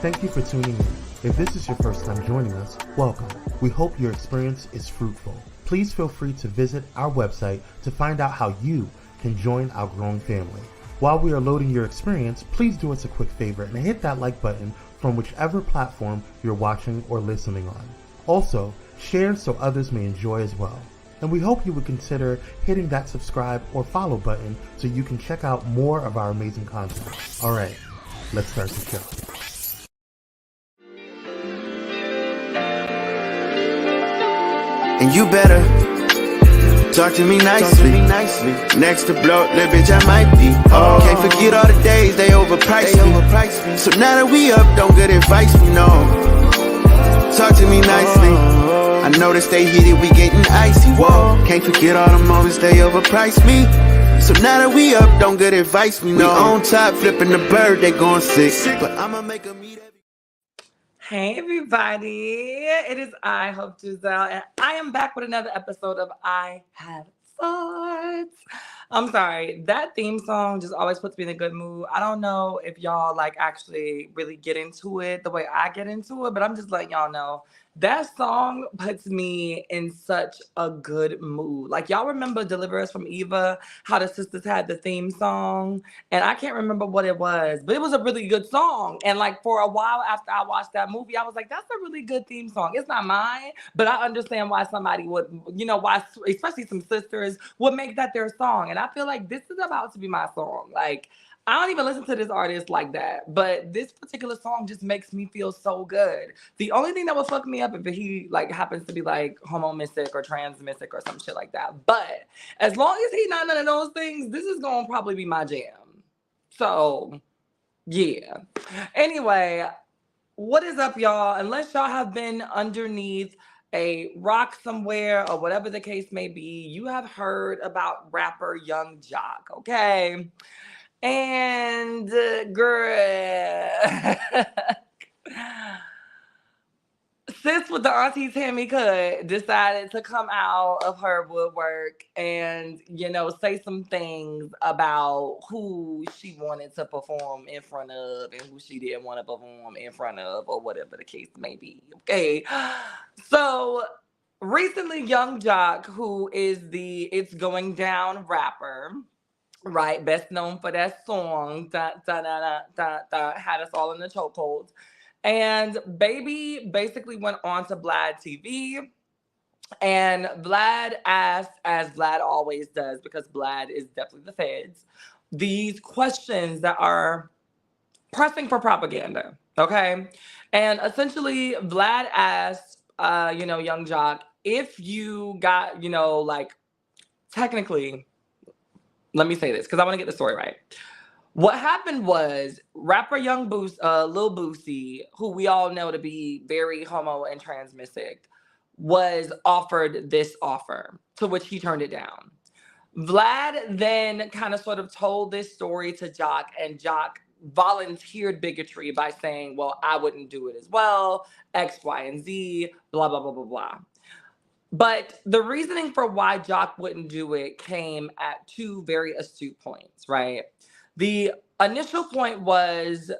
Thank you for tuning in. If this is your first time joining us, welcome. We hope your experience is fruitful. Please feel free to visit our website to find out how you can join our growing family. While we are loading your experience, please do us a quick favor and hit that like button from whichever platform you're watching or listening on. Also, share so others may enjoy as well. And we hope you would consider hitting that subscribe or follow button so you can check out more of our amazing content. Alright, let's start the show. And you better talk to me nicely. Next to blow, little bitch, I might be. Oh, can't forget all the days they overpriced me. So now that we up, don't good advice we know. Talk to me nicely. I know that they heated, we getting icy. Whoa, can't forget all the moments they overpriced me. So now that we up, don't good advice we know. We on top, flipping the bird, they going sick. But I'ma make a meet. Hey everybody, it is I, Hope Giselle, and I am back with another episode of I Have Thoughts. I'm sorry, that theme song just always puts me in a good mood. I don't know if y'all like actually really get into it the way I get into it, but I'm just letting y'all know that song puts me in such a good mood. Like, y'all remember Deliver Us from Eva, how the sisters had the theme song? And I can't remember what it was, but it was a really good song. And like for a while after I watched that movie, I was like, that's a really good theme song. It's not mine, but I understand why somebody would, why, especially some sisters, would make that their song. And I feel like this is about to be my song. Like, I don't even listen to this artist like that, but this particular song just makes me feel so good. The only thing that would fuck me up if he like happens to be like homo-mystic or trans-mystic or some shit like that. But as long as he not none of those things, this is gonna probably be my jam. So yeah. Anyway, what is up, y'all? Unless y'all have been underneath a rock somewhere or whatever the case may be, you have heard about rapper Young Jock, okay? And girl, sis with the Auntie Tammy cut decided to come out of her woodwork and, say some things about who she wanted to perform in front of and who she didn't want to perform in front of, or whatever the case may be. Okay. So recently, Young Jock, who is the It's Going Down rapper, right, best known for that song, had us all in the chokehold. And Baby basically went on to Vlad TV, and Vlad asked, as Vlad always does, because Vlad is definitely the feds, these questions that are pressing for propaganda, okay? And essentially, Vlad asked, Young Jock, if you got, technically, let me say this because I want to get the story right. What happened was rapper Lil Boosie, who we all know to be very homo and transmisic, was offered this offer, to which he turned it down. Vlad then kind of sort of told this story to Jock, and Jock volunteered bigotry by saying, well, I wouldn't do it as well, X, Y, and Z, blah, blah, blah, blah, blah. But the reasoning for why Jock wouldn't do it came at two very astute points, right? The initial point was,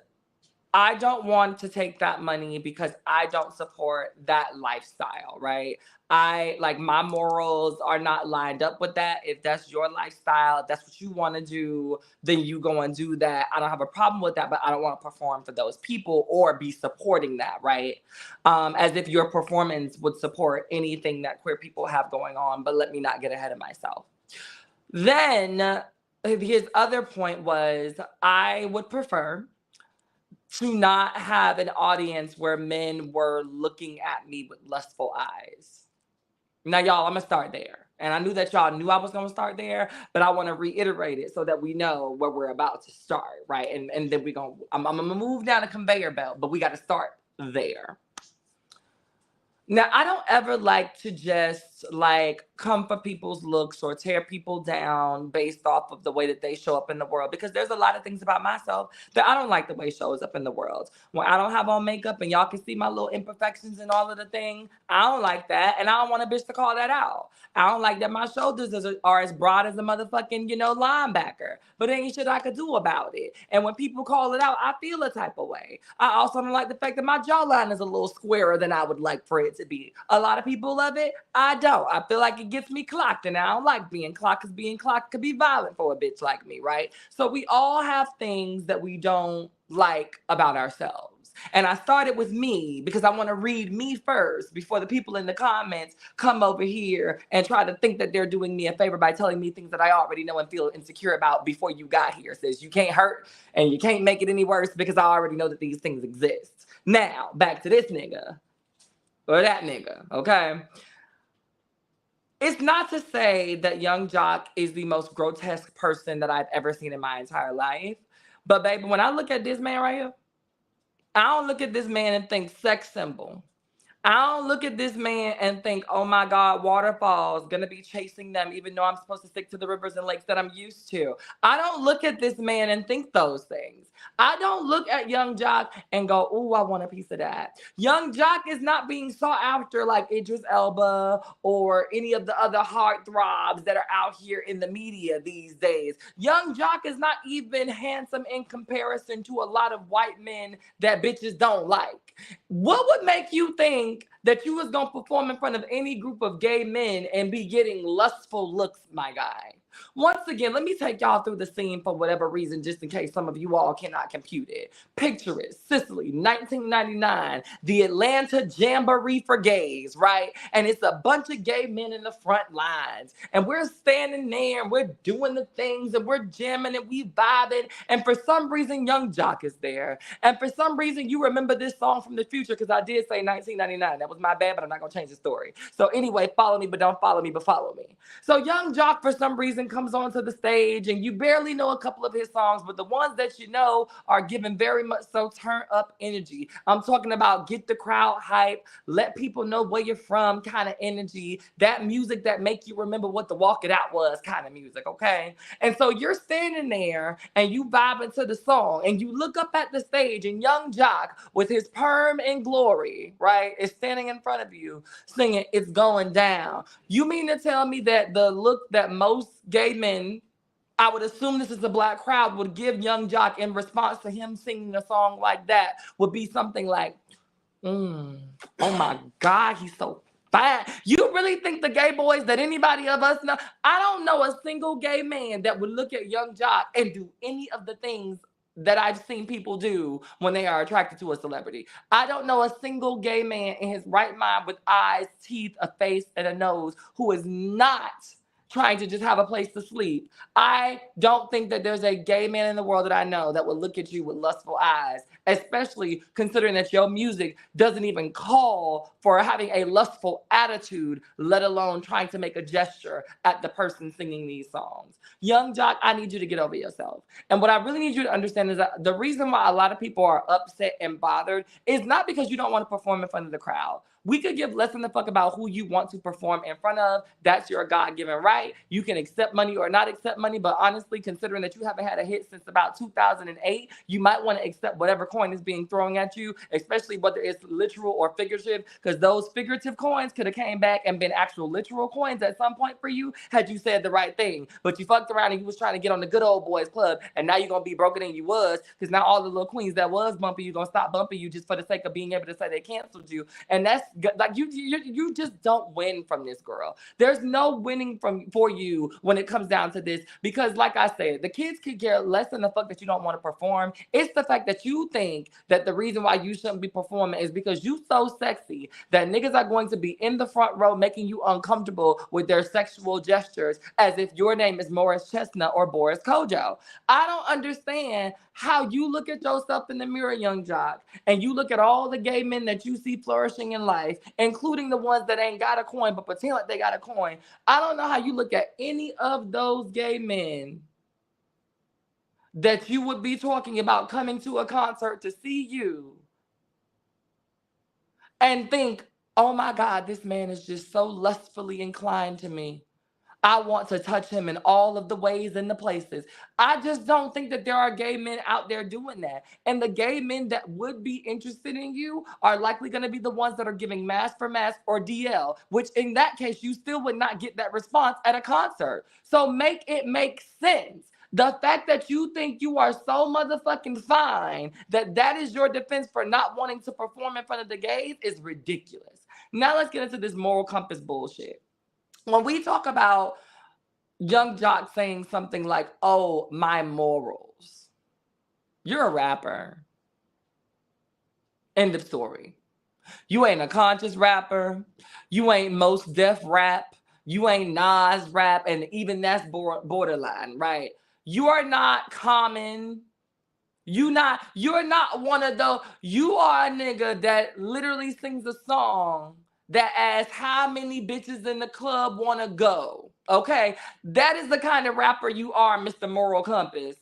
I don't want to take that money because I don't support that lifestyle, right? My morals are not lined up with that. If that's your lifestyle, if that's what you want to do, then you go and do that. I don't have a problem with that, but I don't want to perform for those people or be supporting that, right? As if your performance would support anything that queer people have going on, but let me not get ahead of myself. Then his other point was, I would prefer to not have an audience where men were looking at me with lustful eyes. Now, y'all, I'm going to start there. And I knew that y'all knew I was going to start there, but I want to reiterate it so that we know where we're about to start, right? And then I'm going to move down a conveyor belt, but we got to start there. Now, I don't ever like to just like come for people's looks or tear people down based off of the way that they show up in the world, because there's a lot of things about myself that I don't like the way shows up in the world. When I don't have on makeup and y'all can see my little imperfections and all of the thing, I don't like that, and I don't want a bitch to call that out. I don't like that my shoulders are as broad as a motherfucking, linebacker, but there ain't shit I could do about it. And when people call it out, I feel a type of way. I also don't like the fact that my jawline is a little squarer than I would like for it to be. A lot of people love it. I don't. I feel like it gets me clocked, and I don't like being clocked, because being clocked could be violent for a bitch like me, right? So we all have things that we don't like about ourselves. And I started with me because I want to read me first before the people in the comments come over here and try to think that they're doing me a favor by telling me things that I already know and feel insecure about before you got here. Says you can't hurt and you can't make it any worse because I already know that these things exist. Now, back to this nigga or that nigga, okay? It's not to say that Young Jock is the most grotesque person that I've ever seen in my entire life. But baby, when I look at this man right here, I don't look at this man and think sex symbol. I don't look at this man and think, oh my God, waterfalls, gonna be chasing them, even though I'm supposed to stick to the rivers and lakes that I'm used to. I don't look at this man and think those things. I don't look at Young Jock and go, ooh, I want a piece of that. Young Jock is not being sought after like Idris Elba or any of the other heartthrobs that are out here in the media these days. Young Jock is not even handsome in comparison to a lot of white men that bitches don't like. What would make you think that you was gonna perform in front of any group of gay men and be getting lustful looks, my guy? Once again, let me take y'all through the scene for whatever reason, just in case some of you all cannot compute it. Picture it, Sicily, 1999, the Atlanta Jamboree for gays, right? And it's a bunch of gay men in the front lines. And we're standing there and we're doing the things and we're jamming and we vibing. And for some reason, Young Jock is there. And for some reason, you remember this song from the future, because I did say 1999. That was my bad, but I'm not going to change the story. So anyway, follow me, but don't follow me, but follow me. So Young Jock, for some reason, comes onto the stage, and you barely know a couple of his songs, but the ones that you know are giving very much so turn up energy. I'm talking about get the crowd hype, let people know where you're from kind of energy, that music that make you remember what the Walk It Out was kind of music, okay? And so you're standing there and you vibing to the song, and you look up at the stage, and Young Jock with his perm and glory, right, is standing in front of you singing It's Going Down. You mean to tell me that the look that most gay men, I would assume this is a black crowd, would give Young Jock in response to him singing a song like that would be something like, oh my God, he's so fine. You really think the gay boys that anybody of us know? I don't know a single gay man that would look at Young Jock and do any of the things that I've seen people do when they are attracted to a celebrity. I don't know a single gay man in his right mind with eyes, teeth, a face, and a nose who is not trying to just have a place to sleep. I don't think that there's a gay man in the world that I know that would look at you with lustful eyes, especially considering that your music doesn't even call for having a lustful attitude, let alone trying to make a gesture at the person singing these songs. Young Jock, I need you to get over yourself. And what I really need you to understand is that the reason why a lot of people are upset and bothered is not because you don't want to perform in front of the crowd. We could give less than a fuck about who you want to perform in front of. That's your God-given right. You can accept money or not accept money, but honestly, considering that you haven't had a hit since about 2008, you might want to accept whatever coin is being thrown at you, especially whether it's literal or figurative, because those figurative coins could have came back and been actual literal coins at some point for you had you said the right thing. But you fucked around and you was trying to get on the good old boys club, and now you're going to be broken than you was, because now all the little queens that was bumping you going to stop bumping you just for the sake of being able to say they canceled you. And that's like you just don't win from this, girl. There's no winning for you when it comes down to this, because like I said, the kids could care less than the fuck that you don't want to perform. It's the fact that you think that the reason why you shouldn't be performing is because you so sexy that niggas are going to be in the front row making you uncomfortable with their sexual gestures as if your name is Morris Chestnut or Boris Kojo. I don't understand how you look at yourself in the mirror, Young Jock, and you look at all the gay men that you see flourishing in life, including the ones that ain't got a coin but pretend like they got a coin. I don't know how you look at any of those gay men that you would be talking about coming to a concert to see you and think Oh my God, this man is just so lustfully inclined to me. I want to touch him in all of the ways and the places. I just don't think that there are gay men out there doing that. And the gay men that would be interested in you are likely going to be the ones that are giving mass for mass or DL, which in that case, you still would not get that response at a concert. So make it make sense. The fact that you think you are so motherfucking fine that that is your defense for not wanting to perform in front of the gays is ridiculous. Now let's get into this moral compass bullshit. When we talk about young jock saying something like, oh, my morals, you're a rapper. End of story. You ain't a conscious rapper. You ain't Most Def rap. You ain't Nas rap. And even that's borderline, right? You are not Common. You're not one of those. You are a nigga that literally sings a song that asks how many bitches in the club want to go. Okay, that is the kind of rapper you are, Mr. Moral Compass.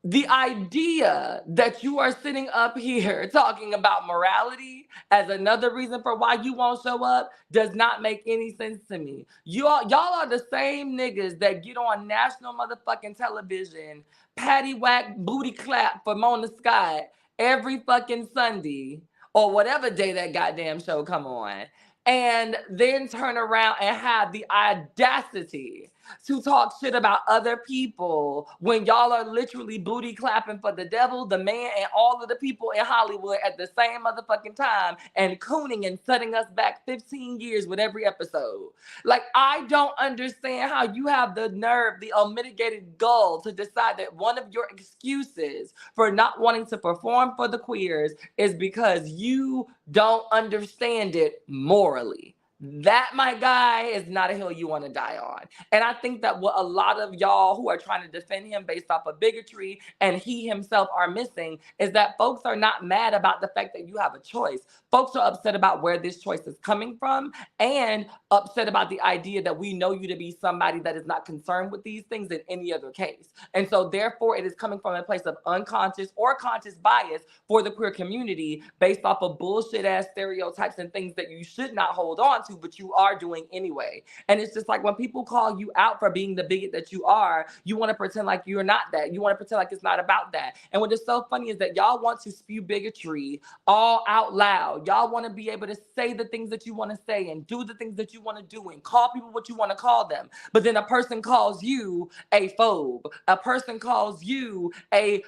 The idea that you are sitting up here talking about morality as another reason for why you won't show up does not make any sense to me. Y'all are the same niggas that get on national motherfucking television, patty whack, booty clap for Mona Scott every fucking Sunday or whatever day that goddamn show come on, and then turn around and have the audacity to talk shit about other people when y'all are literally booty clapping for the devil, the man, and all of the people in Hollywood at the same motherfucking time and cooning and setting us back 15 years with every episode. Like, I don't understand how you have the nerve, the unmitigated gall to decide that one of your excuses for not wanting to perform for the queers is because you don't understand it morally. That, my guy, is not a hill you want to die on. And I think that what a lot of y'all who are trying to defend him based off of bigotry and he himself are missing is that folks are not mad about the fact that you have a choice. Folks are upset about where this choice is coming from and upset about the idea that we know you to be somebody that is not concerned with these things in any other case. And so therefore it is coming from a place of unconscious or conscious bias for the queer community based off of bullshit ass stereotypes and things that you should not hold on to, but you are doing anyway. And it's just like when people call you out for being the bigot that you are, you want to pretend like you're not that. You want to pretend like it's not about that. And what is so funny is that y'all want to spew bigotry all out loud. Y'all want to be able to say the things that you want to say and do the things that you want to do and call people what you want to call them. But then a person calls you a phobe. A person calls you an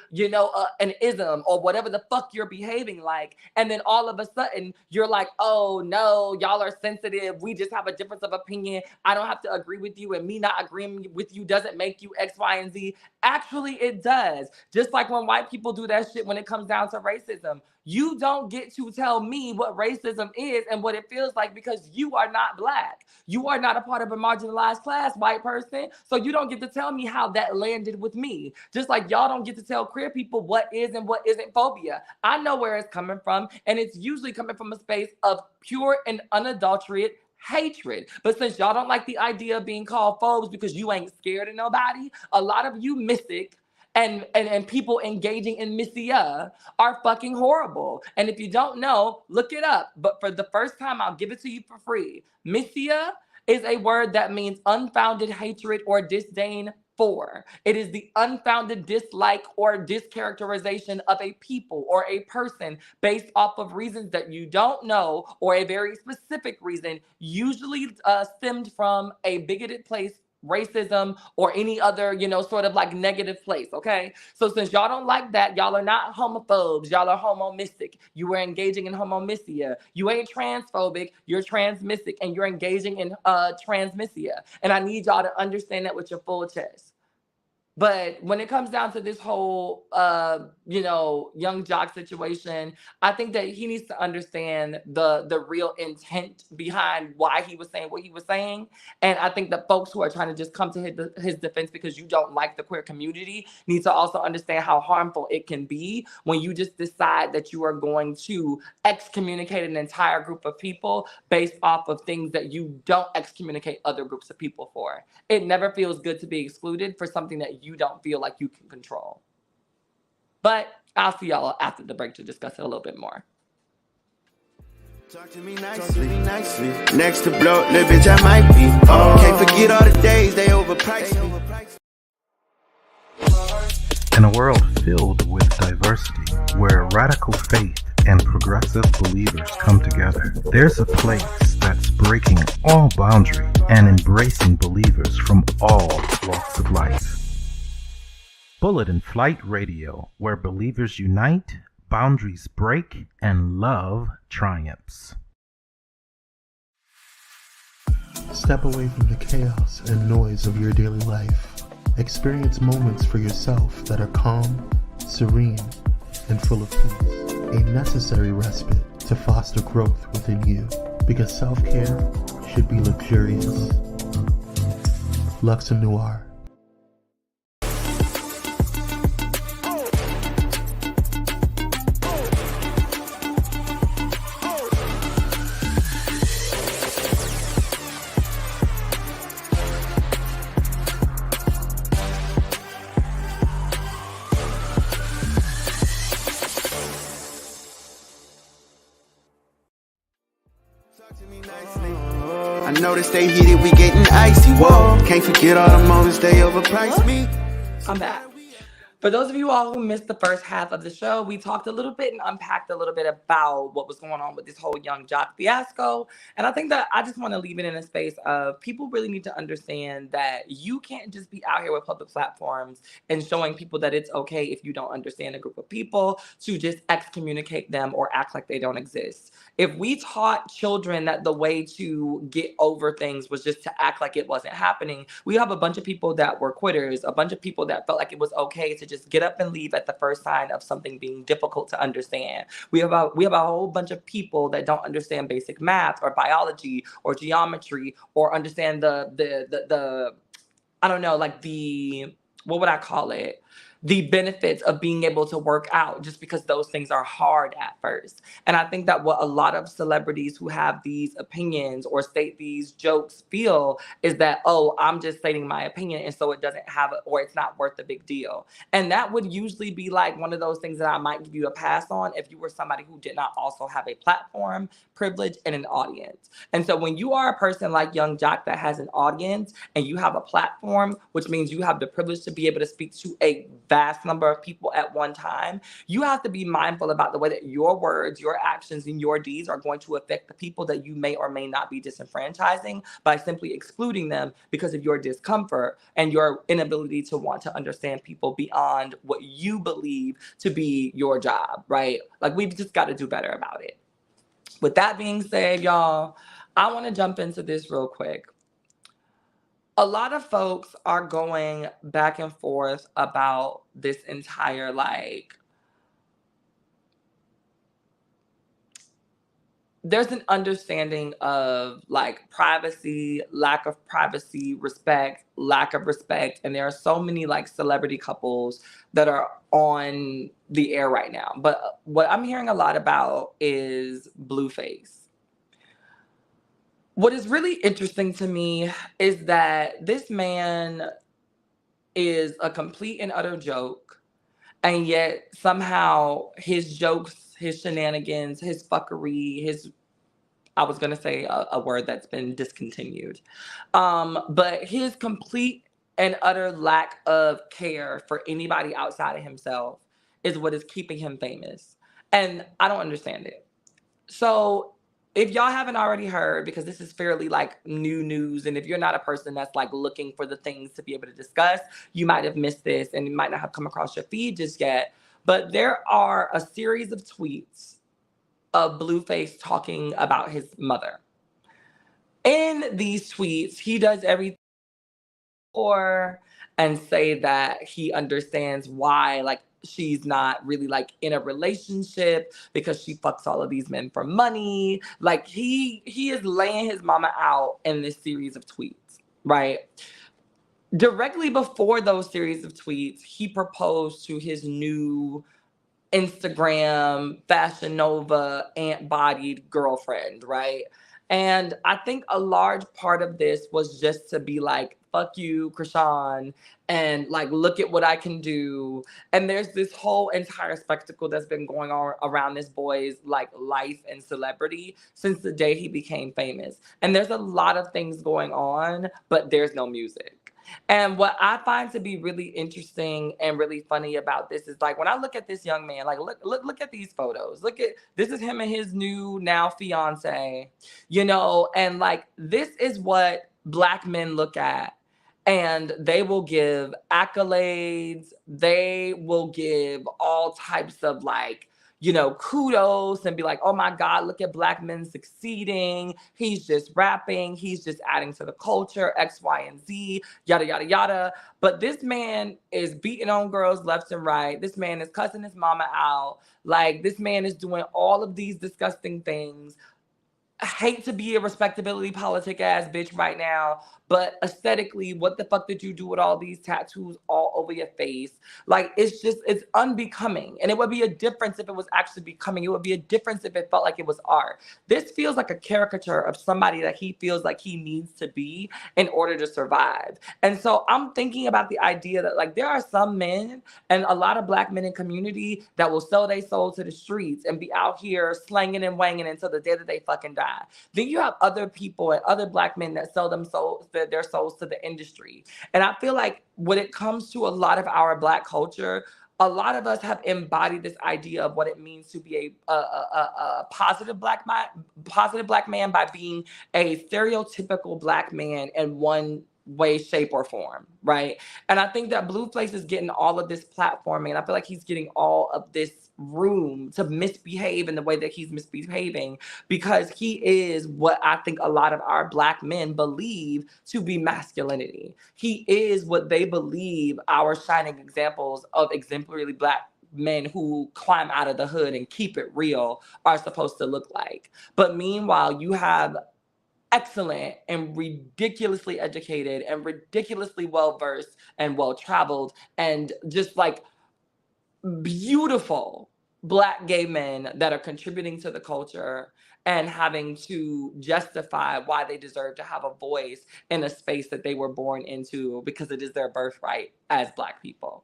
ism or whatever the fuck you're behaving like. And then all of a sudden you're like, oh no, y'all are sensitive. We just have a difference of opinion. I don't have to agree with you, and me not agreeing with you doesn't make you X, Y, and Z. Actually, it does. Just like when white people do that shit when it comes down to racism. You don't get to tell me what racism is and what it feels like because you are not Black. You are not a part of a marginalized class, white person. So you don't get to tell me how that landed with me. Just like y'all don't get to tell queer people what is and what isn't phobia. I know where it's coming from, and it's usually coming from a space of pure and unadulterated hatred. But since y'all don't like the idea of being called phobes because you ain't scared of nobody, a lot of you mystic and people engaging in missia are fucking horrible. And if you don't know, look it up. But for the first time, I'll give it to you for free. Missia is a word that means unfounded hatred or disdain for. It is the unfounded dislike or discharacterization of a people or a person based off of reasons that you don't know or a very specific reason, usually stemmed from a bigoted place, racism, or any other, sort of like negative place, okay? So since y'all don't like that, y'all are not homophobes, y'all are homomistic. You are engaging in homomissia. You ain't transphobic, you're transmistic, and you're engaging in transmissia. And I need y'all to understand that with your full chest. But when it comes down to this whole, young jock situation, I think that he needs to understand the real intent behind why he was saying what he was saying. And I think that folks who are trying to just come to his defense because you don't like the queer community need to also understand how harmful it can be when you just decide that you are going to excommunicate an entire group of people based off of things that you don't excommunicate other groups of people for. It never feels good to be excluded for something that you don't feel like you can control. But I'll see y'all after the break to discuss it a little bit more. Talk to me nicely. Next to blow, little bitch, I might be. Oh, can't forget all the days they overpriced me. In a world filled with diversity, where radical faith and progressive believers come together, there's a place that's breaking all boundaries and embracing believers from all walks of life. Bullet and Flight Radio, where believers unite, boundaries break, and love triumphs. Step away from the chaos and noise of your daily life. Experience moments for yourself that are calm, serene, and full of peace. A necessary respite to foster growth within you, because self-care should be luxurious. Lux and Noir. I know that they heated, we getting icy. Whoa, can't forget all the moments they overpriced me. I'm back. For those of you all who missed the first half of the show, we talked a little bit and unpacked a little bit about what was going on with this whole young jock fiasco. And I think that I just want to leave it in a space of people really need to understand that you can't just be out here with public platforms and showing people that it's okay if you don't understand a group of people to just excommunicate them or act like they don't exist. If we taught children that the way to get over things was just to act like it wasn't happening, we have a bunch of people that were quitters, a bunch of people that felt like it was okay to just get up and leave at the first sign of something being difficult to understand. We have a whole bunch of people that don't understand basic math or biology or geometry or understand the I don't know, like what would I call it? The benefits of being able to work out, just because those things are hard at first. And I think that what a lot of celebrities who have these opinions or state these jokes feel is that, oh, I'm just stating my opinion, and so it doesn't have or it's not worth a big deal. And that would usually be like one of those things that I might give you a pass on if you were somebody who did not also have a platform, privilege, and an audience. And so when you are a person like Young Jock that has an audience and you have a platform, which means you have the privilege to be able to speak to a vast number of people at one time, you have to be mindful about the way that your words, your actions, and your deeds are going to affect the people that you may or may not be disenfranchising by simply excluding them because of your discomfort and your inability to want to understand people beyond what you believe to be your job, right? Like, we've just got to do better about it. With that being said, y'all, I want to jump into this real quick. A lot of folks are going back and forth about this entire, there's an understanding of privacy, lack of privacy, respect, lack of respect. And there are so many celebrity couples that are on the air right now. But what I'm hearing a lot about is Blueface. What is really interesting to me is that this man is a complete and utter joke, and yet somehow his jokes, his shenanigans, his fuckery, I was going to say a word that's been discontinued, but his complete and utter lack of care for anybody outside of himself is what is keeping him famous. And I don't understand it. So if y'all haven't already heard, because this is fairly new news, and if you're not a person that's looking for the things to be able to discuss, you might have missed this and you might not have come across your feed just yet. But there are a series of tweets of Blueface talking about his mother. In these tweets, he does everything and say that he understands why she's not really in a relationship because she fucks all of these men for money. He is laying his mama out in this series of tweets, right? Directly before those series of tweets, he proposed to his new Instagram Fashion Nova ant-bodied girlfriend, right? And I think a large part of this was just to be fuck you, Krishan, and like, look at what I can do. And there's this whole entire spectacle that's been going on around this boy's like life and celebrity since the day he became famous. And there's a lot of things going on, but there's no music. And what I find to be really interesting and really funny about this is like when I look at this young man, like look at these photos. Look at this is him and his new now fiance, you know, and like this is what Black men look at. And they will give accolades, they will give all types of like, you know, kudos and be like, oh my God, look at Black men succeeding. He's just rapping. He's just adding to the culture, X, Y, and Z, yada, yada, yada. But this man is beating on girls left and right. This man is cussing his mama out. Like, this man is doing all of these disgusting things. I hate to be a respectability politic ass bitch right now, but aesthetically, what the fuck did you do with all these tattoos all over your face? Like, it's unbecoming. And it would be a difference if it was actually becoming. It would be a difference if it felt like it was art. This feels like a caricature of somebody that he feels like he needs to be in order to survive. And so I'm thinking about the idea that like there are some men and a lot of Black men in community that will sell their soul to the streets and be out here slanging and wanging until the day that they fucking die. Then you have other people and other Black men that sell their souls to the industry. And I feel like when it comes to a lot of our Black culture, a lot of us have embodied this idea of what it means to be a positive Black man by being a stereotypical Black man in one way, shape, or form, right? And I think that Blueface is getting all of this platforming, and I feel like he's getting all of this room to misbehave in the way that he's misbehaving because he is what I think a lot of our Black men believe to be masculinity. He is what they believe our shining examples of exemplary Black men who climb out of the hood and keep it real are supposed to look like. But meanwhile, you have excellent and ridiculously educated and ridiculously well-versed and well-traveled and just like beautiful Black gay men that are contributing to the culture and having to justify why they deserve to have a voice in a space that they were born into because it is their birthright as Black people.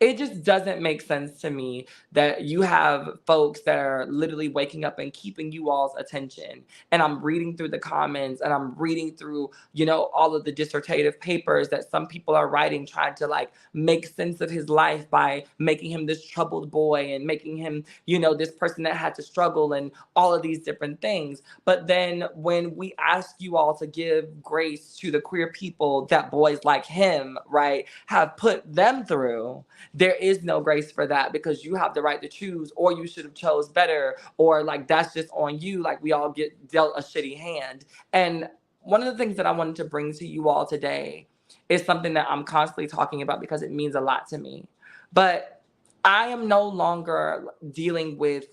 It just doesn't make sense to me that you have folks that are literally waking up and keeping you all's attention. And I'm reading through the comments and I'm reading through, you know, all of the dissertative papers that some people are writing, trying to like make sense of his life by making him this troubled boy and making him, you know, this person that had to struggle and all of these different things. But then when we ask you all to give grace to the queer people that boys like him, right, have put them through, there is no grace for that because you have the right to choose, or you should have chose better, or like that's just on you. Like we all get dealt a shitty hand. And one of the things that I wanted to bring to you all today is something that I'm constantly talking about because it means a lot to me. But I am no longer dealing with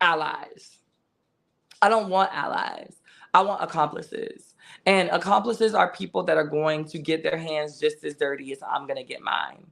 allies. I don't want allies. I want accomplices. And accomplices are people that are going to get their hands just as dirty as I'm going to get mine.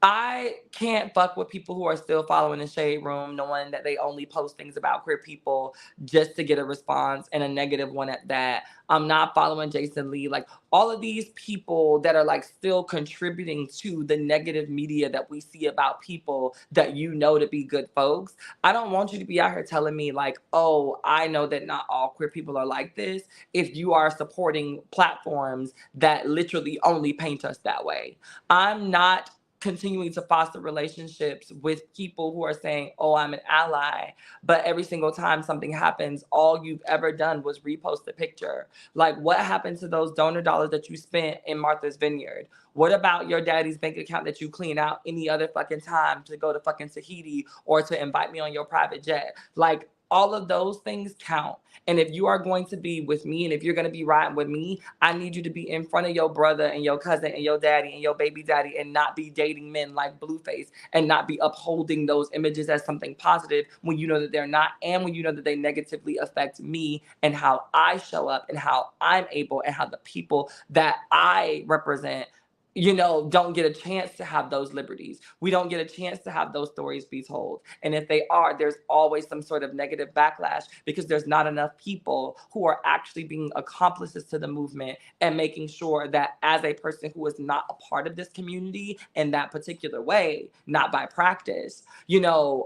I can't fuck with people who are still following the shade room, knowing that they only post things about queer people just to get a response, and a negative one at that. I'm not following Jason Lee. Like all of these people that are like still contributing to the negative media that we see about people that you know to be good folks. I don't want you to be out here telling me like, oh, I know that not all queer people are like this, if you are supporting platforms that literally only paint us that way. I'm not continuing to foster relationships with people who are saying, oh, I'm an ally, but every single time something happens, all you've ever done was repost a picture. Like, what happened to those donor dollars that you spent in Martha's Vineyard? What about your daddy's bank account that you clean out any other fucking time to go to fucking Tahiti or to invite me on your private jet? Like, all of those things count. And if you are going to be with me and if you're going to be riding with me, I need you to be in front of your brother and your cousin and your daddy and your baby daddy and not be dating men like Blueface and not be upholding those images as something positive when you know that they're not, and when you know that they negatively affect me and how I show up and how I'm able and how the people that I represent don't get a chance to have those liberties. We don't get a chance to have those stories be told. And if they are, there's always some sort of negative backlash because there's not enough people who are actually being accomplices to the movement and making sure that as a person who is not a part of this community in that particular way, not by practice,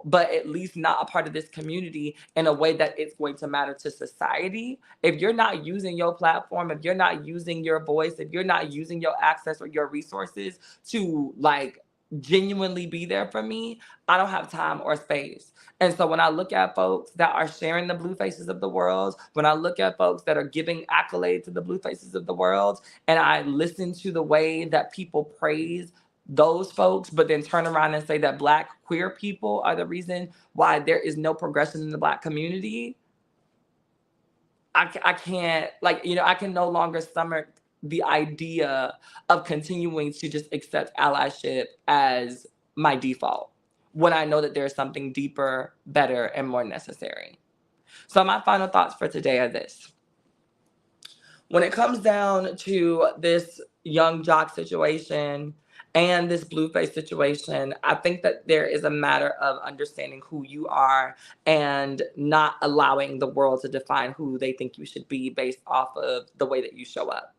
but at least not a part of this community in a way that it's going to matter to society. If you're not using your platform, if you're not using your voice, if you're not using your access or your resources to genuinely be there for me, I don't have time or space. And so when I look at folks that are sharing the blue faces of the world, when I look at folks that are giving accolades to the blue faces of the world, and I listen to the way that people praise those folks, but then turn around and say that Black queer people are the reason why there is no progression in the Black community, I can't, I can no longer stomach the idea of continuing to just accept allyship as my default when I know that there's something deeper, better, and more necessary. So my final thoughts for today are this. When it comes down to this young jock situation and this blueface situation, I think that there is a matter of understanding who you are and not allowing the world to define who they think you should be based off of the way that you show up.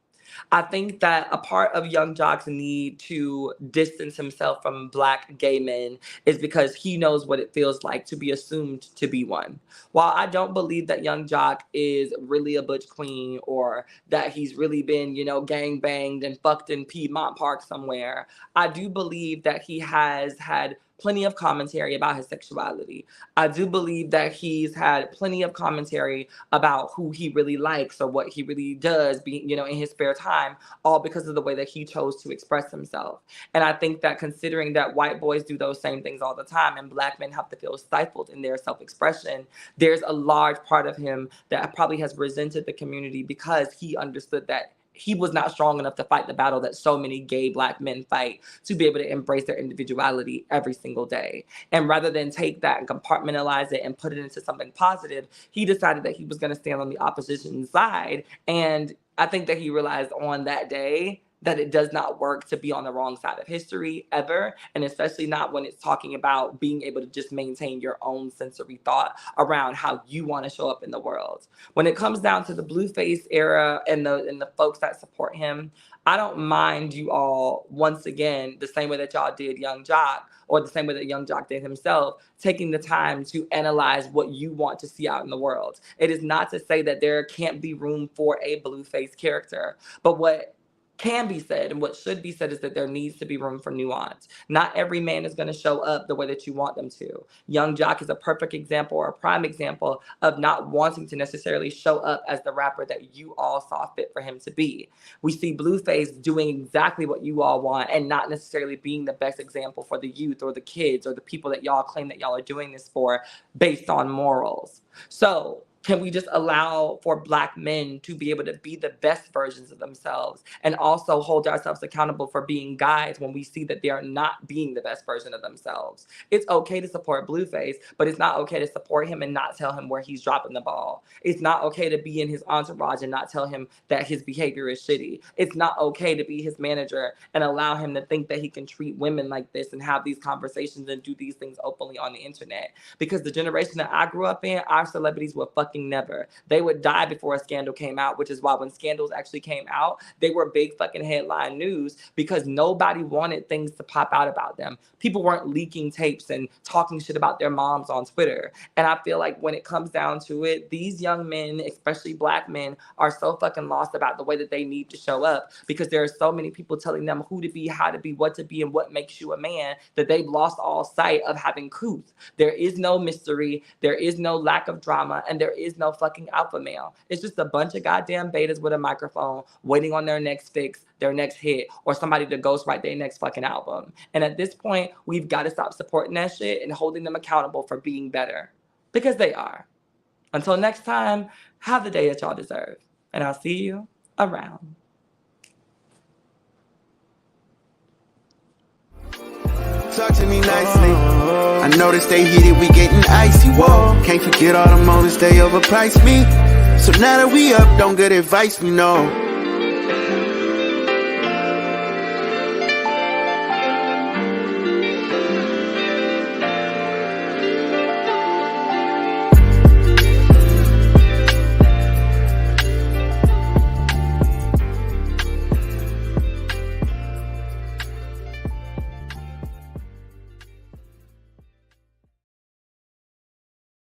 I think that a part of Young Jock's need to distance himself from Black gay men is because he knows what it feels like to be assumed to be one. While I don't believe that Young Jock is really a butch queen or that he's really been, gang banged and fucked in Piedmont Park somewhere, I do believe that he has had plenty of commentary about his sexuality. I do believe that he's had plenty of commentary about who he really likes or what he really does in his spare time, all because of the way that he chose to express himself. And I think that considering that white boys do those same things all the time and Black men have to feel stifled in their self-expression, there's a large part of him that probably has resented the community because he understood that he was not strong enough to fight the battle that so many gay Black men fight to be able to embrace their individuality every single day. And rather than take that and compartmentalize it and put it into something positive, he decided that he was going to stand on the opposition side. And I think that he realized on that day that it does not work to be on the wrong side of history ever, and especially not when it's talking about being able to just maintain your own sensory thought around how you want to show up in the world. When it comes down to the blueface era and the folks that support him, I don't mind you all, once again, the same way that y'all did Young Jock, or the same way that Young Jock did himself, taking the time to analyze what you want to see out in the world. It is not to say that there can't be room for a blueface character, but what can be said and what should be said is that there needs to be room for nuance. Not every man is going to show up the way that you want them to. Young Jock is a perfect example or a prime example of not wanting to necessarily show up as the rapper that you all saw fit for him to be. We see Blueface doing exactly what you all want and not necessarily being the best example for the youth or the kids or the people that y'all claim that y'all are doing this for based on morals. So can we just allow for Black men to be able to be the best versions of themselves and also hold ourselves accountable for being guys when we see that they are not being the best version of themselves? It's okay to support Blueface, but it's not okay to support him and not tell him where he's dropping the ball. It's not okay to be in his entourage and not tell him that his behavior is shitty. It's not okay to be his manager and allow him to think that he can treat women like this and have these conversations and do these things openly on the internet. Because the generation that I grew up in, our celebrities were fucking never. They would die before a scandal came out, which is why when scandals actually came out, they were big fucking headline news because nobody wanted things to pop out about them. People weren't leaking tapes and talking shit about their moms on Twitter. And I feel like when it comes down to it, these young men, especially Black men, are so fucking lost about the way that they need to show up because there are so many people telling them who to be, how to be, what to be, and what makes you a man that they've lost all sight of having truth. There is no mystery, there is no lack of drama, and there is no fucking alpha male. It's just a bunch of goddamn betas with a microphone waiting on their next fix, their next hit, or somebody to ghostwrite their next fucking album. And at this point, we've got to stop supporting that shit and holding them accountable for being better. Because they are. Until next time, have the day that y'all deserve. And I'll see you around. Talk to me nicely. I noticed they heated, we getting icy. Whoa, can't forget all the moments they overpriced me. So now that we up, don't good advice, we know.